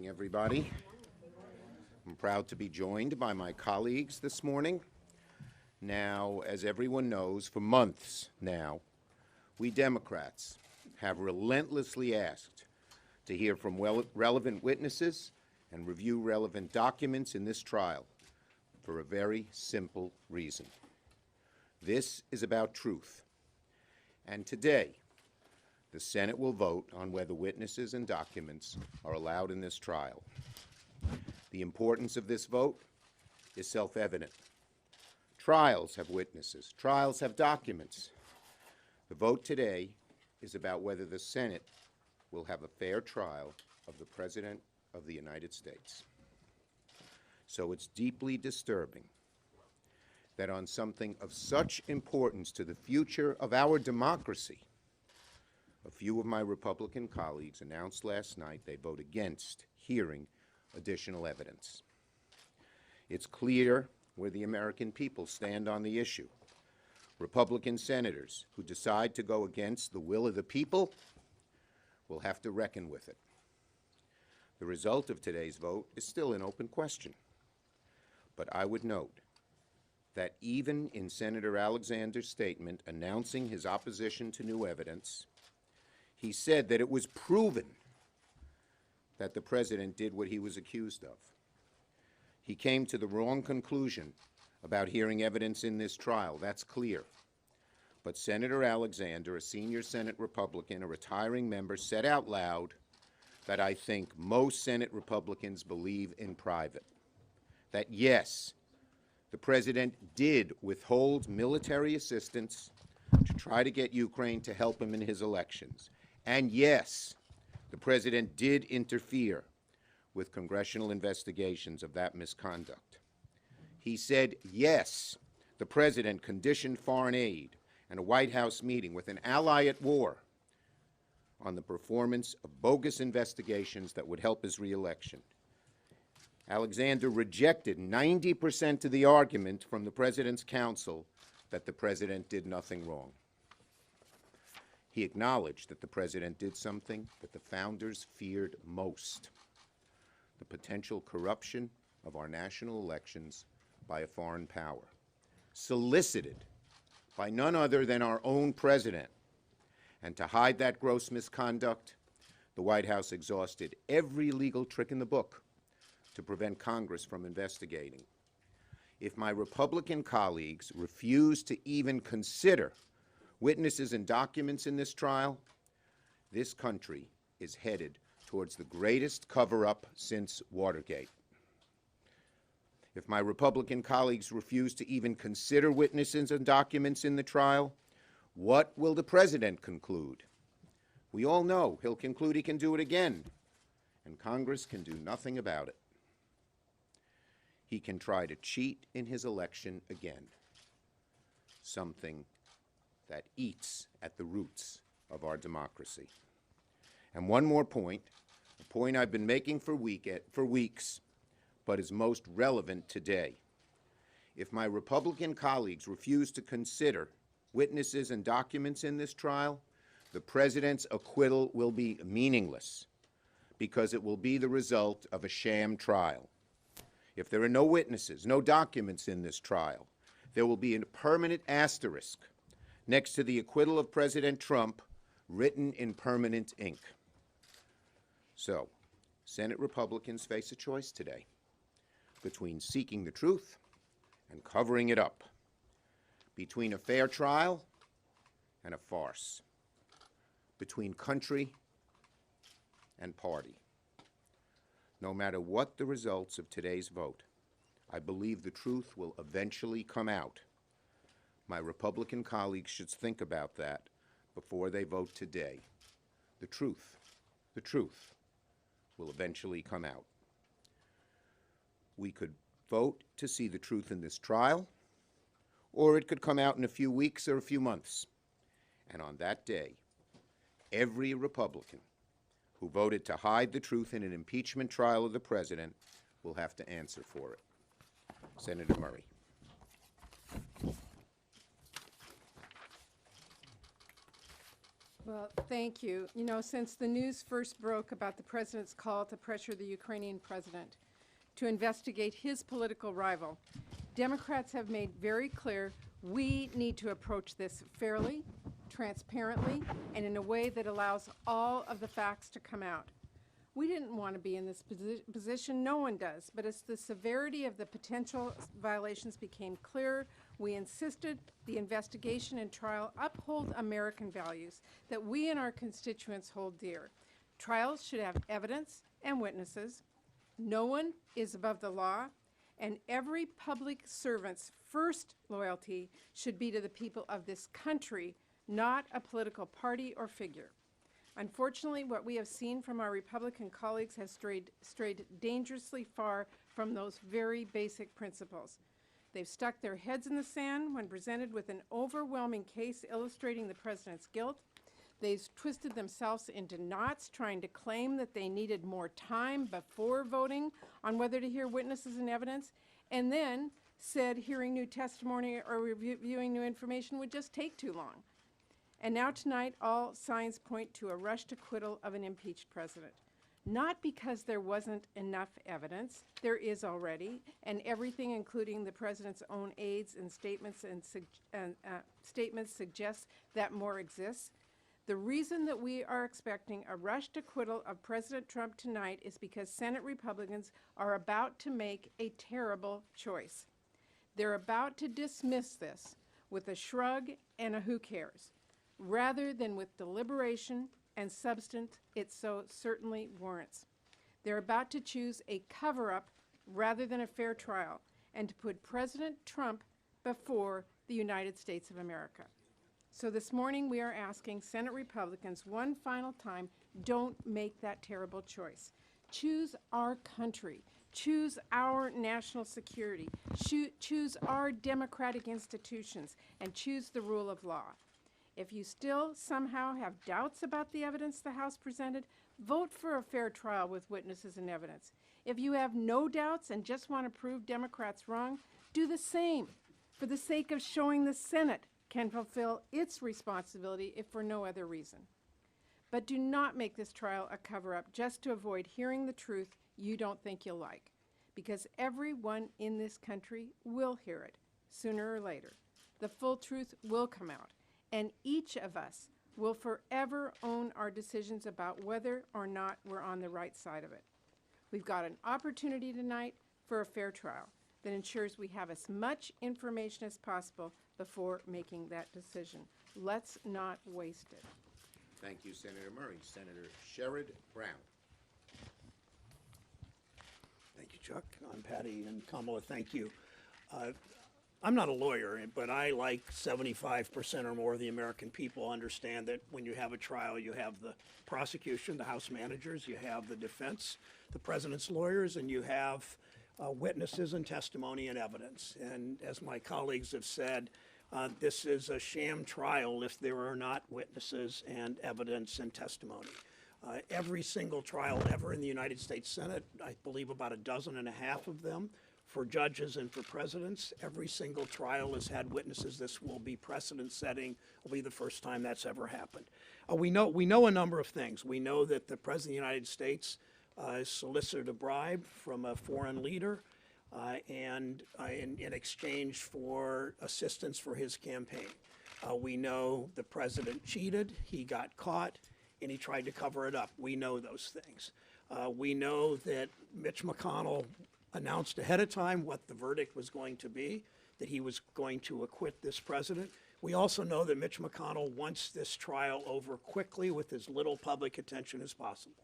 everybody. I'm proud to be joined by my colleagues this morning. Now, as everyone knows, for months now, we Democrats have relentlessly asked to hear from relevant witnesses and review relevant documents in this trial for a very simple reason. This is about truth. And today, the Senate will vote on whether witnesses and documents are allowed in this trial. The importance of this vote is self-evident. Trials have witnesses. Trials have documents. The vote today is about whether the Senate will have a fair trial of the President of the United States. So it's deeply disturbing that on something of such importance to the future of our democracy, a few of my Republican colleagues announced last night they vote against hearing additional evidence. It's clear where the American people stand on the issue. Republican senators who decide to go against the will of the people will have to reckon with it. The result of today's vote is still an open question. But I would note that even in Senator Alexander's statement announcing his opposition to new evidence, he said that it was proven that the President did what he was accused of. He came to the wrong conclusion about hearing evidence in this trial, that's clear. But Senator Alexander, a senior Senate Republican, a retiring member, said out loud that I think most Senate Republicans believe in private. That yes, the President did withhold military assistance to try to get Ukraine to help him in his elections. And yes, the President did interfere with congressional investigations of that misconduct. He said, yes, the President conditioned foreign aid and a White House meeting with an ally at war on the performance of bogus investigations that would help his reelection. Alexander rejected 90% of the argument from the President's counsel that the President did nothing wrong. He acknowledged that the President did something that the founders feared most: the potential corruption of our national elections by a foreign power, solicited by none other than our own President. And to hide that gross misconduct, the White House exhausted every legal trick in the book to prevent Congress from investigating. If my Republican colleagues refuse to even consider witnesses and documents in this trial, this country is headed towards the greatest cover-up since Watergate. If my Republican colleagues refuse to even consider witnesses and documents in the trial, what will the President conclude? We all know he'll conclude he can do it again, and Congress can do nothing about it. He can try to cheat in his election again, something that eats at the roots of our democracy. And one more point, a point I've been making for weeks, but is most relevant today. If my Republican colleagues refuse to consider witnesses and documents in this trial, the President's acquittal will be meaningless because it will be the result of a sham trial. If there are no witnesses, no documents in this trial, there will be a permanent asterisk next to the acquittal of President Trump, written in permanent ink. So, Senate Republicans face a choice today between seeking the truth and covering it up, between a fair trial and a farce, between country and party. No matter what the results of today's vote, I believe the truth will eventually come out. My Republican colleagues should think about that before they vote today. The truth will eventually come out. We could vote to see the truth in this trial, or it could come out in a few weeks or a few months. And on that day, every Republican who voted to hide the truth in an impeachment trial of the President will have to answer for it. Senator Murray. Well, thank you. You know, since the news first broke about the president's call to pressure the Ukrainian president to investigate his political rival, Democrats have made very clear we need to approach this fairly, transparently, and in a way that allows all of the facts to come out. We didn't want to be in this position, no one does, but as the severity of the potential violations became clearer, we insisted the investigation and trial uphold American values that we and our constituents hold dear. Trials should have evidence and witnesses. No one is above the law, and every public servant's first loyalty should be to the people of this country, not a political party or figure. Unfortunately, what we have seen from our Republican colleagues has strayed dangerously far from those very basic principles. They've stuck their heads in the sand when presented with an overwhelming case illustrating the president's guilt. They've twisted themselves into knots trying to claim that they needed more time before voting on whether to hear witnesses and evidence, and then said hearing new testimony or reviewing new information would just take too long. And now tonight, all signs point to a rushed acquittal of an impeached president. Not because there wasn't enough evidence, there is already, and everything, including the president's own aides and statements suggests that more exists. The reason that we are expecting a rushed acquittal of President Trump tonight is because Senate Republicans are about to make a terrible choice. They're about to dismiss this with a shrug and a who cares, rather than with deliberation and substance it so certainly warrants. They're about to choose a cover-up rather than a fair trial, and to put President Trump before the United States of America. So this morning we are asking Senate Republicans one final time, don't make that terrible choice. Choose our country. Choose our national security. Choose our democratic institutions, and choose the rule of law. If you still somehow have doubts about the evidence the House presented, vote for a fair trial with witnesses and evidence. If you have no doubts and just want to prove Democrats wrong, do the same for the sake of showing the Senate can fulfill its responsibility if for no other reason. But do not make this trial a cover-up just to avoid hearing the truth you don't think you'll like, because everyone in this country will hear it sooner or later. The full truth will come out, and each of us will forever own our decisions about whether or not we're on the right side of it. We've got an opportunity tonight for a fair trial that ensures we have as much information as possible before making that decision. Let's not waste it. Thank you, Senator Murray. Senator Sherrod Brown. Thank you, Chuck. I'm Patty, and Kamala, thank you. I'm not a lawyer, but I, like 75% or more of the American people, understand that when you have a trial, you have the prosecution, the House managers, you have the defense, the president's lawyers, and you have witnesses and testimony and evidence. And as my colleagues have said, this is a sham trial if there are not witnesses and evidence and testimony. Every single trial ever in the United States Senate, I believe about 12.5 of them, for judges and for presidents, every single trial has had witnesses. This will be precedent-setting. It'll be the first time that's ever happened. We know a number of things. We know that the President of the United States solicited a bribe from a foreign leader in exchange for assistance for his campaign. We know the president cheated, he got caught, and he tried to cover it up. We know those things. We know that Mitch McConnell announced ahead of time what the verdict was going to be, that he was going to acquit this president. We also know that Mitch McConnell wants this trial over quickly with as little public attention as possible.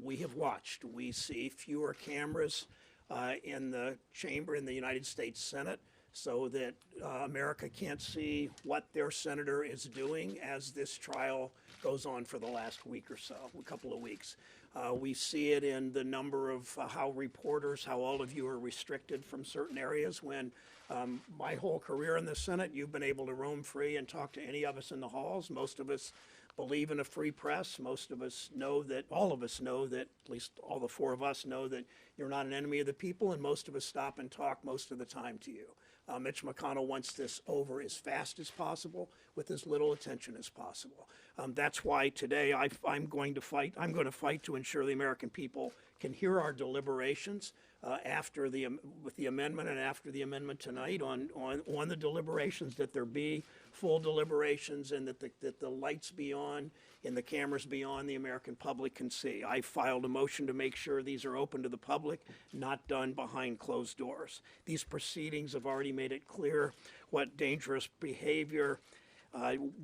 We have watched. We see fewer cameras in the chamber in the United States Senate so that America can't see what their senator is doing as this trial goes on for the last week or so, a couple of weeks. We see it in the number of how reporters, how all of you are restricted from certain areas when my whole career in the Senate, you've been able to roam free and talk to any of us in the halls. Most of us believe in a free press. Most of us know that, all of us know that, at least all the four of us know that you're not an enemy of the people, and most of us stop and talk most of the time to you. Mitch McConnell wants this over as fast as possible with as little attention as possible. That's why today I'm going to fight. I'm going to fight to ensure the American people can hear our deliberations with the amendment and after the amendment tonight on the deliberations, that there be full deliberations and that the lights be on and the cameras be on, the American public can see. I filed a motion to make sure these are open to the public, not done behind closed doors. These proceedings have already made it clear what dangerous behavior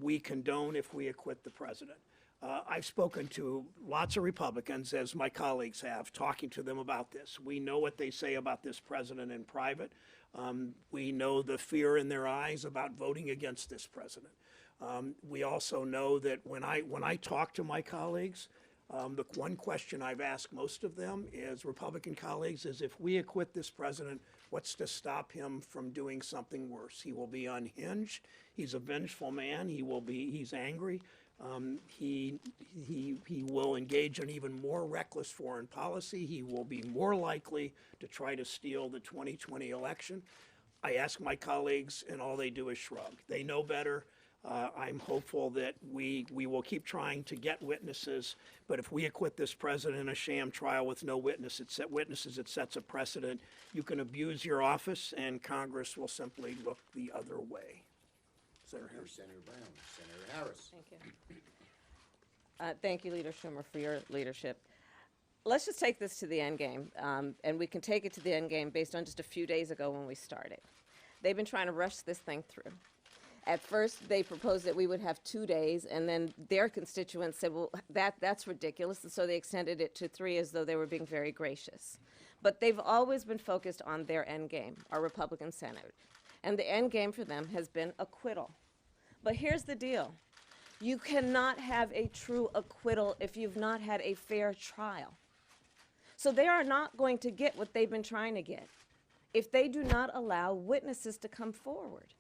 we condone if we acquit the president. I've spoken to lots of Republicans, as my colleagues have, talking to them about this. We know what they say about this president in private. We know the fear in their eyes about voting against this president. We also know that when I talk to my colleagues, the one question I've asked most of them is, Republican colleagues, is if we acquit this president, what's to stop him from doing something worse? He will be unhinged. He's a vengeful man. He's angry. He will engage in even more reckless foreign policy. He will be more likely to try to steal the 2020 election. I ask my colleagues, and all they do is shrug. They know better. I'm hopeful that we will keep trying to get witnesses, but if we acquit this president in a sham trial with no witnesses, it sets a precedent. You can abuse your office, and Congress will simply look the other way. Senator Harris. Senator Brown. Senator Harris. Thank you. Thank you, Leader Schumer, for your leadership. Let's just take this to the end game, and we can take it to the end game based on just a few days ago when we started. They've been trying to rush this thing through. At first, they proposed that we would have 2 days, and then their constituents said, well, that's ridiculous, and so they extended it to 3 as though they were being very gracious. But they've always been focused on their end game, our Republican senators. And the end game for them has been acquittal. But here's the deal. You cannot have a true acquittal if you've not had a fair trial. So they are not going to get what they've been trying to get if they do not allow witnesses to come forward.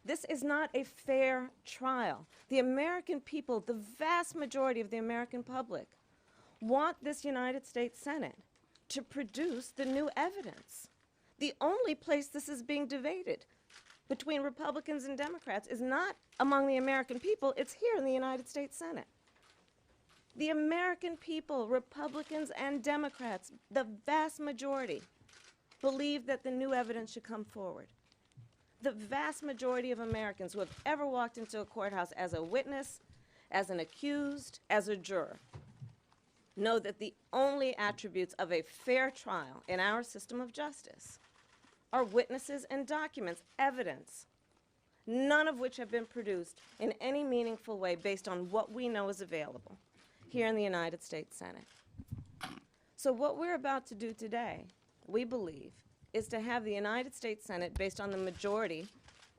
This is not a fair trial. The American people, the vast majority of the American public, want this United States Senate to produce the new evidence. The only place this is being debated between Republicans and Democrats is not among the American people, it's here in the United States Senate. The American people, Republicans and Democrats, the vast majority, believe that the new evidence should come forward. The vast majority of Americans who have ever walked into a courthouse as a witness, as an accused, as a juror, know that the only attributes of a fair trial in our system of justice are witnesses and documents, evidence, none of which have been produced in any meaningful way based on what we know is available here in the United States Senate. So what we're about to do today, we believe, is to have the United States Senate, based on the majority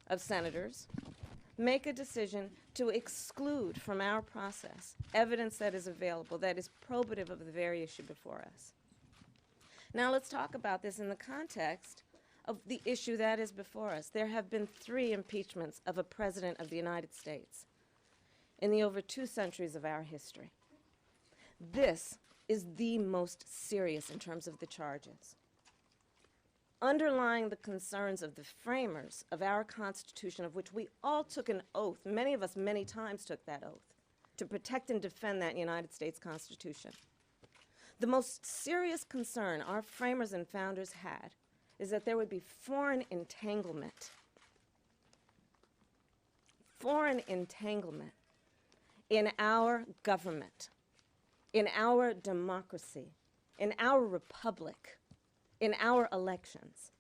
of senators, make a decision to exclude from our process evidence that is available, that is probative of the very issue before us. Now let's talk about this in the context of the issue that is before us. There have been 3 impeachments of a president of the United States in the over 2 centuries of our history. This is the most serious in terms of the charges. Underlying the concerns of the framers of our Constitution, of which we all took an oath, many of us many times took that oath, to protect and defend that United States Constitution. The most serious concern our framers and founders had is that there would be foreign entanglement in our government, in our democracy, in our republic, in our elections.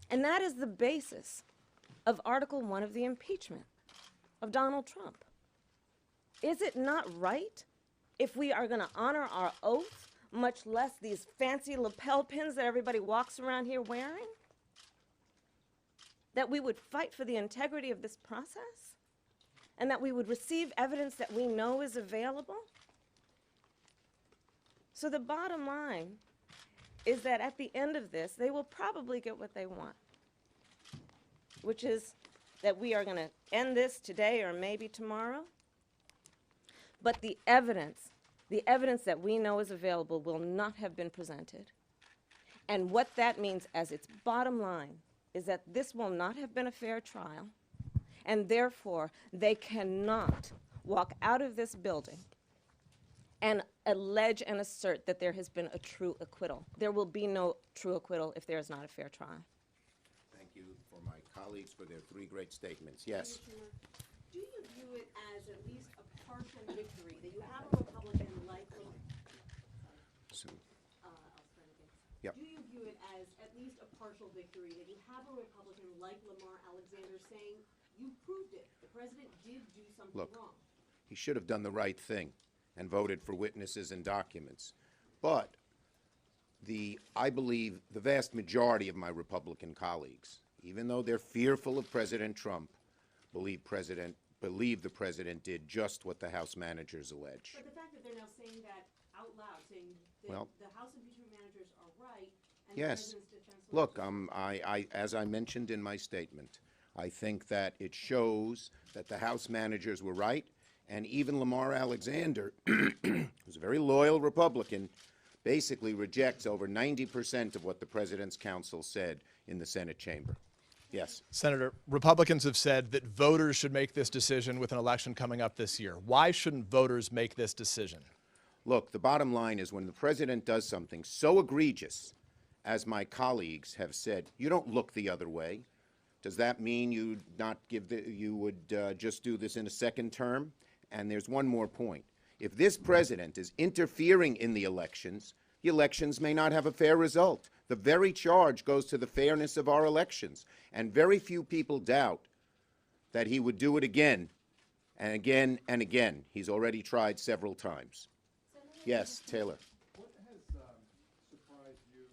And that is the basis of Article 1 of the impeachment of Donald Trump. Is it not right, if we are going to honor our oath, much less these fancy lapel pins that everybody walks around here wearing, that we would fight for the integrity of this process and that we would receive evidence that we know is available? So the bottom line is that at the end of this, they will probably get what they want, which is that we are going to end this today or maybe tomorrow. But the evidence that we know is available will not have been presented. And what that means as its bottom line is that this will not have been a fair trial, and therefore they cannot walk out of this building and allege and assert that there has been a true acquittal. There will be no true acquittal if there is not a fair trial. Thank you for my colleagues for their 3 great statements. Yes. Do you view it as at least a partial victory that you have a Republican like So, I'll start again. Yep. Do you view it as at least a partial victory that you have a Republican like Lamar Alexander saying you proved it, the president did do something Look. wrong? he should have done the right thing and voted for witnesses and documents. But I believe the vast majority of my Republican colleagues, even though they're fearful of President Trump, believe the president did just what the House managers allege. But the fact that they're now saying that out loud, saying that Well- the House impeachment managers are right and Yes. the president's defense Look, lawyers as I mentioned in my statement, I think that it shows that the House managers were right, and even Lamar Alexander, who's a very loyal Republican, basically rejects over 90% of what the President's counsel said in the Senate chamber. Yes. Senator, Republicans have said that voters should make this decision with an election coming up this year. Why shouldn't voters make this decision? Look, the bottom line is when the president does something so egregious, as my colleagues have said, you don't look the other way. Does that mean you would just do this in a second term? And there's one more point. If this president is interfering in the elections may not have a fair result. The very charge goes to the fairness of our elections. And very few people doubt that he would do it again and again and again. He's already tried several times. Yes, Taylor. What has surprised you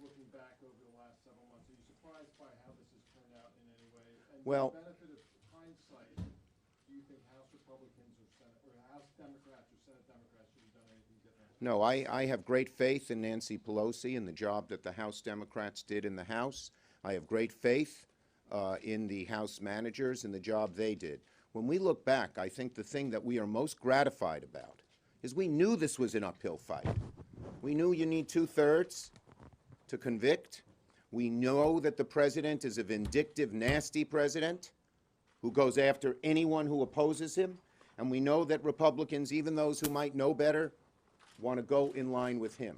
looking back over the last several months? Are you surprised by how this has turned out in any way? And Well- with the benefit of hindsight, do you think House Republicans or House Democrats or Senate Democrats should have done anything different? No, I have great faith in Nancy Pelosi and the job that the House Democrats did in the House. I have great faith in the House managers and the job they did. When we look back, I think the thing that we are most gratified about is we knew this was an uphill fight. We knew you need 2/3 to convict. We know that the president is a vindictive, nasty president who goes after anyone who opposes him. And we know that Republicans, even those who might know better, want to go in line with him.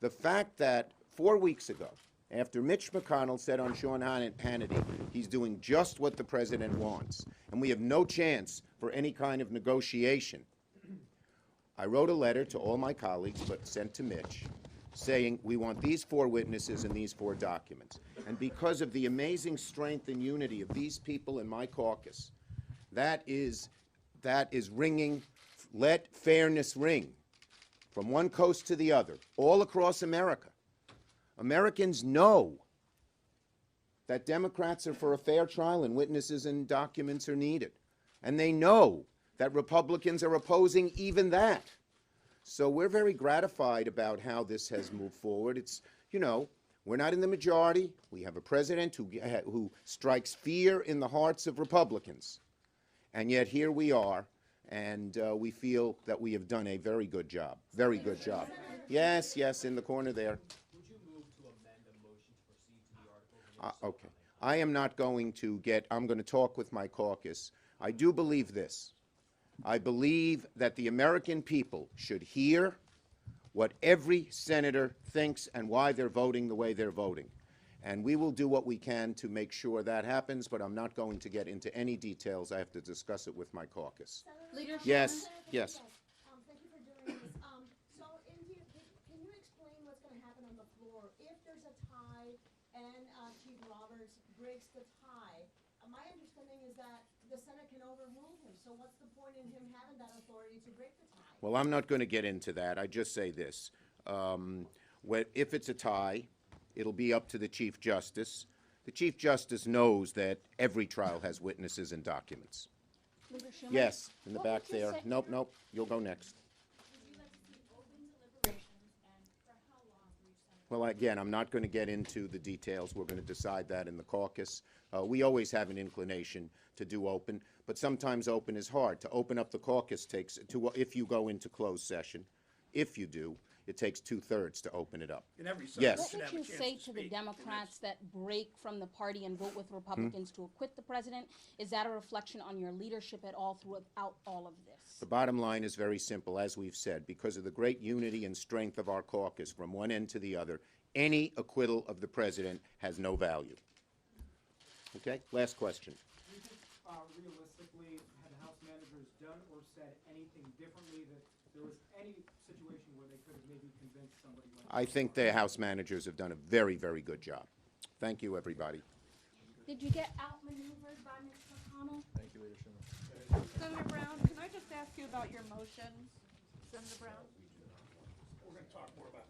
The fact that 4 weeks ago, after Mitch McConnell said on Sean Hannity, he's doing just what the president wants, and we have no chance for any kind of negotiation, I wrote a letter to all my colleagues, but sent to Mitch, saying we want these 4 witnesses and these 4 documents. And because of the amazing strength and unity of these people in my caucus, that is ringing, let fairness ring from one coast to the other, all across America. Americans know that Democrats are for a fair trial and witnesses and documents are needed. And they know that Republicans are opposing even that. So we're very gratified about how this has moved forward. It's, we're not in the majority. We have a president who strikes fear in the hearts of Republicans. And yet here we are, and we feel that we have done a very good job. Very good job. Yes, in the corner there. Would you move to amend a motion to proceed to the article? Okay. I am not going to I'm going to talk with my caucus. I do believe this. I believe that the American people should hear what every senator thinks and why they're voting the way they're voting. And we will do what we can to make sure that happens, but I'm not going to get into any details. I have to discuss it with my caucus. Leader Yes, Schumer? yes. Thank you for doing this. So, India, can you explain what's going to happen on the floor if there's a tie and Chief Roberts breaks the tie? My understanding is that the Senate can overrule him. So, what's the point in him having that authority to break the tie? Well, I'm not going to get into that. I just say this. If it's a tie, it'll be up to the Chief Justice. The Chief Justice knows that every trial has witnesses and documents. Leader Schumer? Yes, in the What back would you there. say- Nope, you'll go next. Would you like to see open deliberations and for how long for each senator? Well, again, I'm not going to get into the details. We're going to decide that in the caucus. We always have an inclination to do open, but sometimes open is hard. To open up the caucus if you go into closed session, if you do, it takes 2/3 to open it up. And every side Yes. should What have a would chance you say to to the speak. Democrats that break from the party and vote with Republicans to acquit the president? Is that a reflection on your leadership at all throughout all of this? The bottom line is very simple, as we've said, because of the great unity and strength of our caucus from one end to the other, any acquittal of the president has no value. Okay, last question. Do you think, realistically, had the House managers done or said anything differently, that there was any situation where they could have maybe convinced somebody like? I think the House managers have done a very, very good job. Thank you, everybody. Did you get outmaneuvered by Mr. McConnell? Thank you, Leader Schumer. Senator Brown, can I just ask you about your motions, Senator Brown? We're going to talk more about